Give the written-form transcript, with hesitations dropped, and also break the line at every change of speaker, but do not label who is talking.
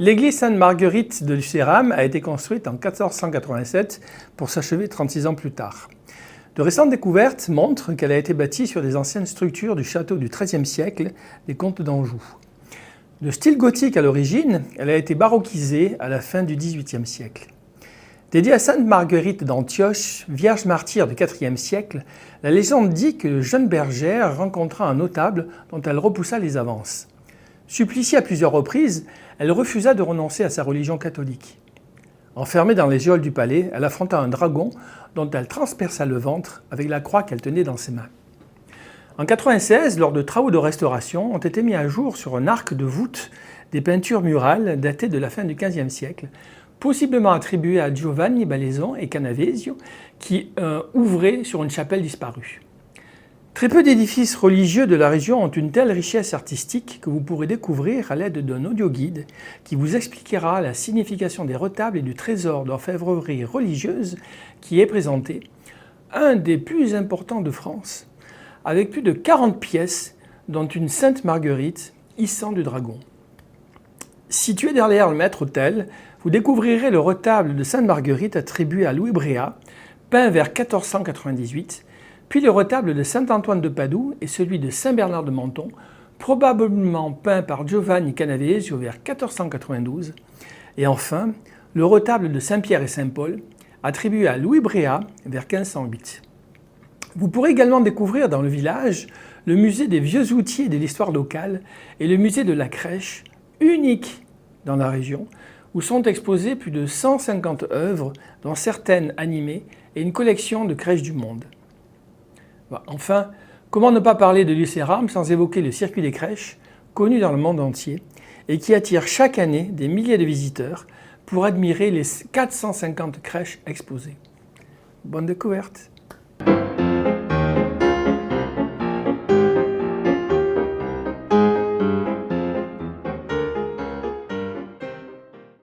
L'église Sainte-Marguerite de Lucéram a été construite en 1487 pour s'achever 36 ans plus tard. De récentes découvertes montrent qu'elle a été bâtie sur des anciennes structures du château du XIIIe siècle des comtes d'Anjou. De style gothique à l'origine, elle a été baroquisée à la fin du XVIIIe siècle. Dédiée à Sainte Marguerite d'Antioche, vierge martyre du IVe siècle, la légende dit que la jeune bergère rencontra un notable dont elle repoussa les avances. Suppliciée à plusieurs reprises, elle refusa de renoncer à sa religion catholique. Enfermée dans les geôles du palais, elle affronta un dragon dont elle transperça le ventre avec la croix qu'elle tenait dans ses mains. En 1996, lors de travaux de restauration, ont été mis à jour sur un arc de voûte des peintures murales datées de la fin du XVe siècle, possiblement attribuées à Giovanni Baleson et Canavesio, qui ouvraient sur une chapelle disparue. Très peu d'édifices religieux de la région ont une telle richesse artistique que vous pourrez découvrir à l'aide d'un audioguide qui vous expliquera la signification des retables et du trésor d'orfèvrerie religieuse qui est présenté, un des plus importants de France, avec plus de 40 pièces, dont une Sainte Marguerite hissant du dragon. Situé derrière le maître-autel, vous découvrirez le retable de Sainte Marguerite attribué à Louis Bréa, peint vers 1498, puis le retable de Saint-Antoine de Padoue et celui de Saint-Bernard de Menthon, probablement peint par Giovanni Canavesio vers 1492, et enfin le retable de Saint-Pierre et Saint-Paul, attribué à Louis Bréa vers 1508. Vous pourrez également découvrir dans le village le musée des vieux outils et de l'histoire locale et le musée de la crèche, unique dans la région, où sont exposées plus de 150 œuvres, dont certaines animées, et une collection de crèches du monde. Enfin, comment ne pas parler de Lucéram sans évoquer le circuit des crèches, connu dans le monde entier, et qui attire chaque année des milliers de visiteurs pour admirer les 450 crèches exposées. Bonne découverte!